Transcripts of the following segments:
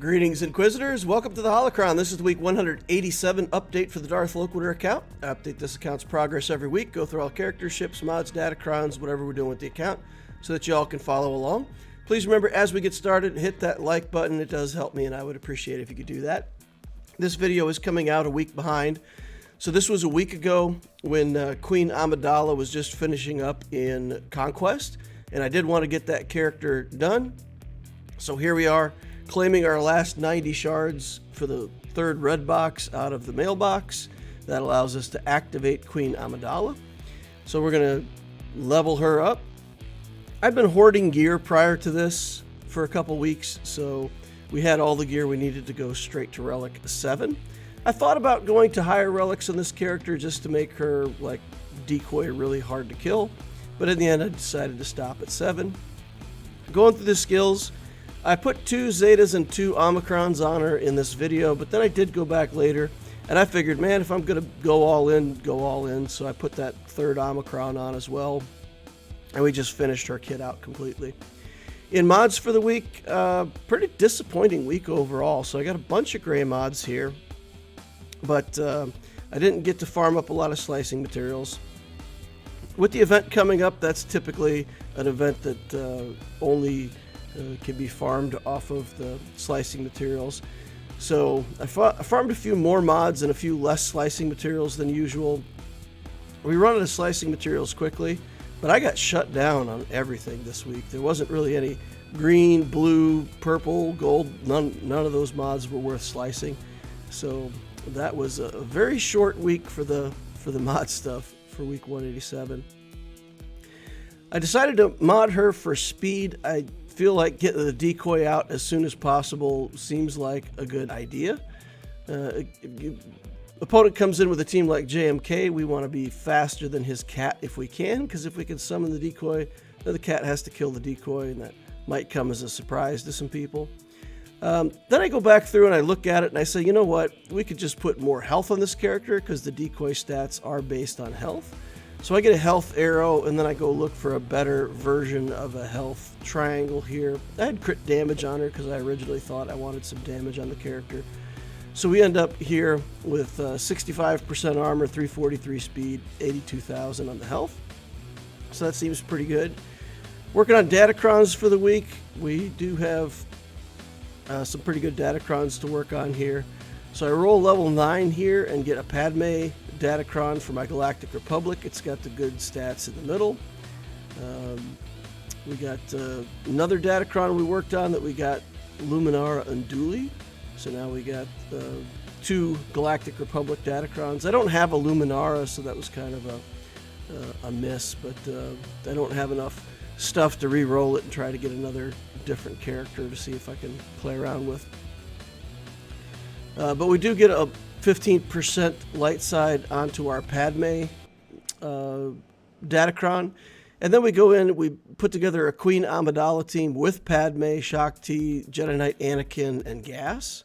Greetings, Inquisitors. Welcome to the Holocron. This is the week 187 update for the Darth Loquitur account. I update this account's progress every week, go through all characters, ships, mods, datacrons, whatever we're doing with the account, so that y'all can follow along. Please remember, as we get started, hit that like button. It does help me, and I would appreciate it if you could do that. This video is coming out a week behind. So this was a week ago when Queen Amidala was just finishing up in Conquest, and I did want to get that character done. So here we are, claiming our last 90 shards for the third red box out of the mailbox. That allows us to activate Queen Amidala. So we're going to level her up. I've been hoarding gear prior to this for a couple weeks, so we had all the gear we needed to go straight to Relic 7. I thought about going to higher relics on this character just to make her like decoy really hard to kill, but in the end I decided to stop at 7. Going through the skills, I put 2 Zetas and 2 Omicrons on her in this video, but then I did go back later, and I figured, man, if I'm going to go all in, so I put that third Omicron on as well, and we just finished her kit out completely. In mods for the week, pretty disappointing week overall, so I got a bunch of gray mods here, but I didn't get to farm up a lot of slicing materials. With the event coming up, that's typically an event that only can be farmed off of the slicing materials. So I farmed a few more mods and a few less slicing materials than usual. We run out of slicing materials quickly, but I got shut down on everything this week. There wasn't really any green, blue, purple, gold. None of those mods were worth slicing. So that was a very short week for the mod stuff for week 187. I decided to mod her for speed. I feel like getting the decoy out as soon as possible seems like a good idea. Opponent comes in with a team like JMK, we want to be faster than his cat if we can, because if we can summon the decoy, then the cat has to kill the decoy, and that might come as a surprise to some people. Then I go back through and I look at it and I say, you know what, we could just put more health on this character because the decoy stats are based on health. So I get a health arrow, and then I go look for a better version of a health triangle here. I had crit damage on her because I originally thought I wanted some damage on the character. So we end up here with 65% armor, 343 speed, 82,000 on the health. So that seems pretty good. Working on datacrons for the week. We do have some pretty good datacrons to work on here. So I roll level 9 here and get a Padme Datacron for my Galactic Republic. It's got the good stats in the middle. We got another Datacron we worked on that we got Luminara and Dooley. So now we got 2 Galactic Republic Datacrons. I don't have a Luminara, so that was kind of a miss, but I don't have enough stuff to re-roll it and try to get another different character to see if I can play around with. But we do get a 15% light side onto our Padme Datacron. And then we go in, we put together a Queen Amidala team with Padme, Shakti, Jedi Knight Anakin, and Gas.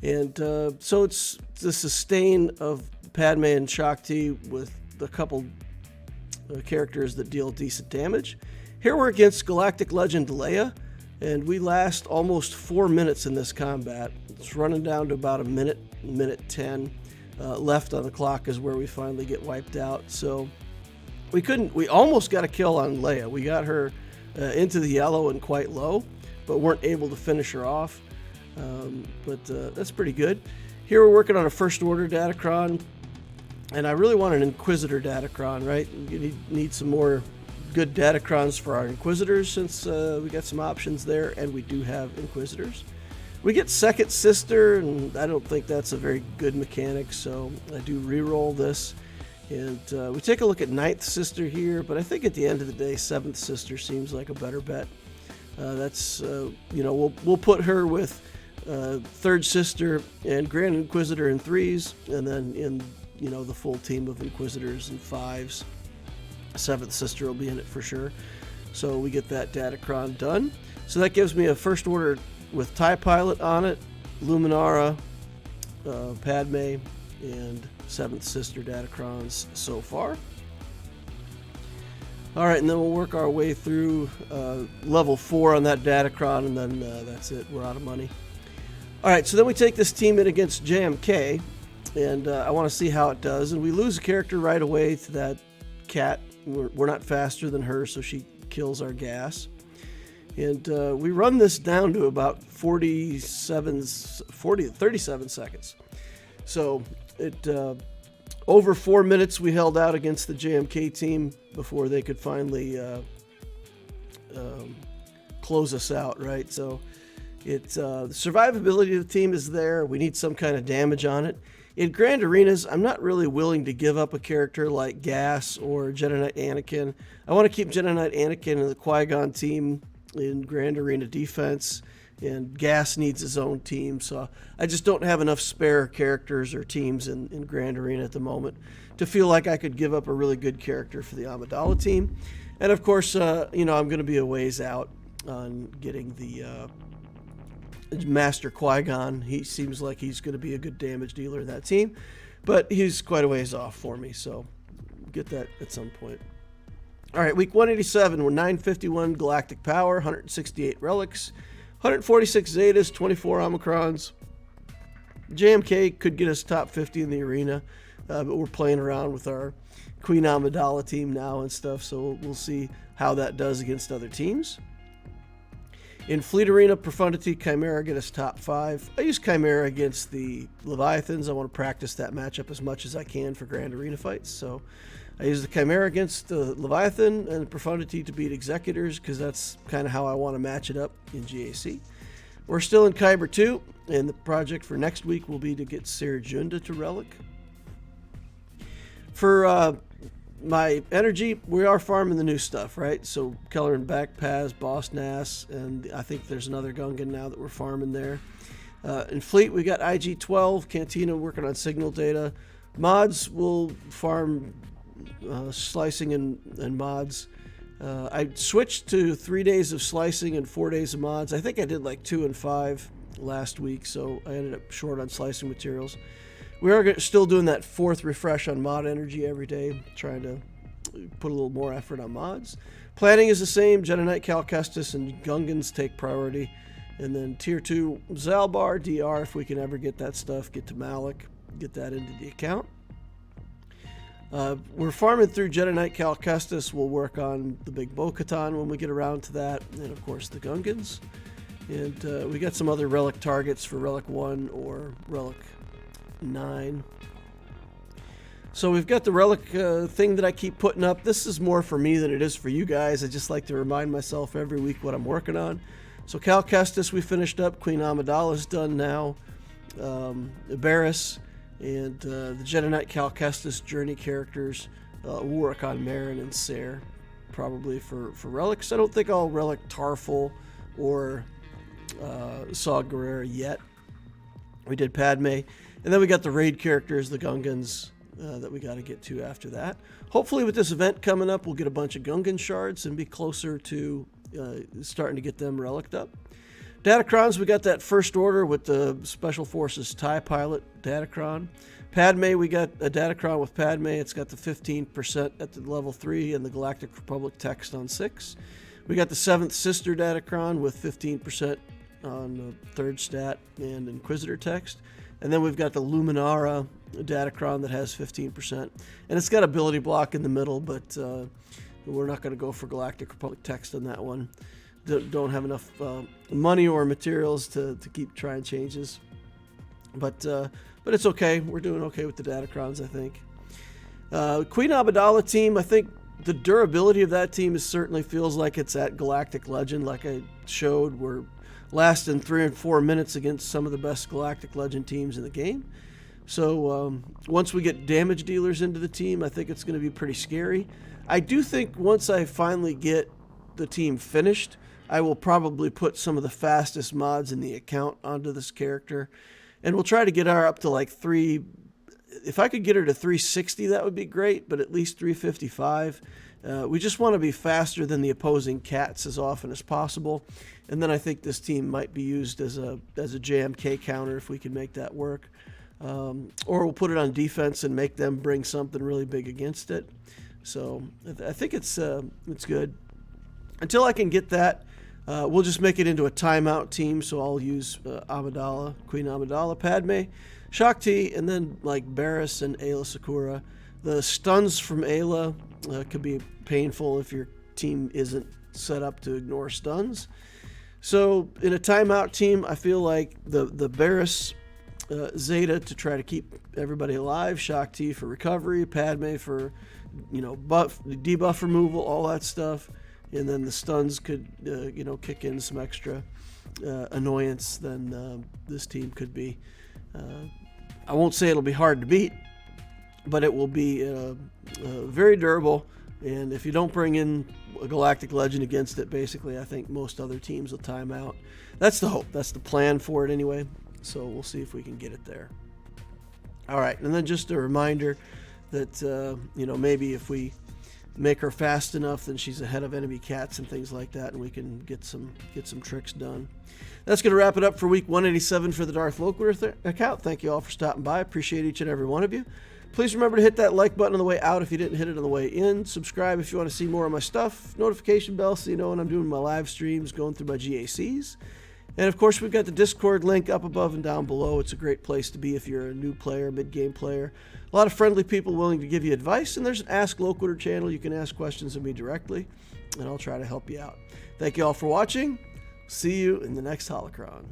And so it's the sustain of Padme and Shakti with a couple characters that deal decent damage. Here we're against Galactic Legend Leia, and we last almost 4 minutes in this combat. It's running down to about a minute 10 left on the clock is where we finally get wiped out. So we almost got a kill on Leia. We got her into the yellow and quite low, but weren't able to finish her off. But that's pretty good. Here we're working on a First Order Datacron, and I really want an Inquisitor Datacron, right? We need some more good Datacrons for our Inquisitors since we got some options there, and we do have Inquisitors. We get Second Sister, and I don't think that's a very good mechanic, so I do re-roll this. And we take a look at Ninth Sister here, but I think at the end of the day, Seventh Sister seems like a better bet. We'll put her with Third Sister and Grand Inquisitor in 3s, and then in the full team of Inquisitors in 5s. Seventh Sister will be in it for sure. So we get that Datacron done. So that gives me a First Order with TIE Pilot on it, Luminara, Padme, and Seventh Sister Datacrons so far. All right, and then we'll work our way through level 4 on that Datacron, and then that's it. We're out of money. All right, so then we take this team in against JMK, and I want to see how it does. And we lose a character right away to that cat. We're not faster than her, so she kills our gas. And we run this down to about 37 seconds. So over 4 minutes we held out against the JMK team before they could finally close us out, right? So the survivability of the team is there. We need some kind of damage on it. In Grand Arenas, I'm not really willing to give up a character like Gas or Jedi Knight Anakin. I want to keep Jedi Knight Anakin and the Qui-Gon team in Grand Arena defense, and Gas needs his own team. So I just don't have enough spare characters or teams in Grand Arena at the moment to feel like I could give up a really good character for the Amidala team. And of course, I'm going to be a ways out on getting the Master Qui-Gon. He seems like he's going to be a good damage dealer in that team, but he's quite a ways off for me, so get that at some point. All right, week 187, we're 951 galactic power, 168 relics, 146 zetas, 24 omicrons. JMK could get us top 50 in the arena, but we're playing around with our Queen Amidala team now and stuff, so we'll see how that does against other teams. In Fleet Arena, Profundity, Chimera get us top 5. I use Chimera against the Leviathans. I want to practice that matchup as much as I can for Grand Arena fights. So I use the Chimera against the Leviathan and Profundity to beat Executors, because that's kind of how I want to match it up in GAC. We're still in Kyber 2, and the project for next week will be to get Serjunda to Relic. For my energy, we are farming the new stuff, right? So Keller and Beck, Paz, Boss Nass, and I think there's another Gungan now that we're farming there. In Fleet, we got IG-12, Cantina working on signal data. Mods will farm slicing and mods. I switched to 3 days of slicing and 4 days of mods. I think I did like 2 and 5 last week, so I ended up short on slicing materials. We are still doing that 4th refresh on mod energy every day, trying to put a little more effort on mods. Planning is the same. Jedi Knight Cal Kestis and Gungans take priority. And then Tier 2 Zalbar, DR, if we can ever get that stuff, get to Malik, get that into the account. We're farming through Jedi Knight Cal Kestis. We'll work on the big Bo-Katan when we get around to that. And of course the Gungans. And we got some other relic targets for Relic 1 or Relic 9. So we've got the relic thing that I keep putting up. This is more for me than it is for you guys. I just like to remind myself every week what I'm working on. So Cal Kestis we finished up. Queen Amidala is done now. Ibarris and the Jedi Knight Cal Kestis journey characters. We'll work on Marin and Ser probably for relics. I don't think I'll relic Tarful or Saw Gerrera yet. We did Padme. And then we got the raid characters, the Gungans, that we got to get to after that. Hopefully with this event coming up, we'll get a bunch of Gungan shards and be closer to starting to get them relicked up. Datacrons, we got that first order with the Special Forces TIE Pilot Datacron. Padme, we got a Datacron with Padme. It's got the 15% at the level 3 and the Galactic Republic text on 6. We got the 7th Sister Datacron with 15% on the 3rd stat and Inquisitor text. And then we've got the Luminara Datacron that has 15%. And it's got ability block in the middle, but we're not going to go for Galactic Republic text on that one. Don't have enough money or materials to keep trying changes. But it's okay. We're doing okay with the Datacrons, I think. Queen Amidala team, I think the durability of that team certainly feels like it's at Galactic Legend, like I showed. We're lasting 3 and 4 minutes against some of the best Galactic Legend teams in the game. So once we get damage dealers into the team, I think it's going to be pretty scary. I do think once I finally get the team finished, I will probably put some of the fastest mods in the account onto this character. And we'll try to get her up to like 3. If I could get her to 360, that would be great, but at least 355. We just want to be faster than the opposing cats as often as possible. And then I think this team might be used as a JMK counter if we can make that work. Or we'll put it on defense and make them bring something really big against it. So I think it's good. Until I can get that, We'll just make it into a timeout team, so I'll use Amidala, Queen Amidala, Padme, Shakti, and then like Barriss and Ayla Secura. The stuns from Ayla could be painful if your team isn't set up to ignore stuns. So in a timeout team, I feel like the Barriss Zeta to try to keep everybody alive, Shakti for recovery, Padme for debuff removal, all that stuff, and then the stuns could kick in some extra annoyance. Then this team could be I won't say it'll be hard to beat, but it will be very durable. And if you don't bring in a Galactic Legend against it, basically, I think most other teams will time out. That's the hope. That's the plan for it anyway. So we'll see if we can get it there. All right, and then just a reminder that maybe if we make her fast enough, then she's ahead of enemy cats and things like that, and we can get some tricks done. That's going to wrap it up for week 187 for the Darth Loquitur account. Thank you all for stopping by. Appreciate each and every one of you. Please remember to hit that like button on the way out if you didn't hit it on the way in. Subscribe if you want to see more of my stuff. Notification bell so you know when I'm doing my live streams, going through my GACs. And of course, we've got the Discord link up above and down below. It's a great place to be if you're a new player, mid-game player. A lot of friendly people willing to give you advice. And there's an Ask Loquitur channel. You can ask questions of me directly, and I'll try to help you out. Thank you all for watching. See you in the next Holocron.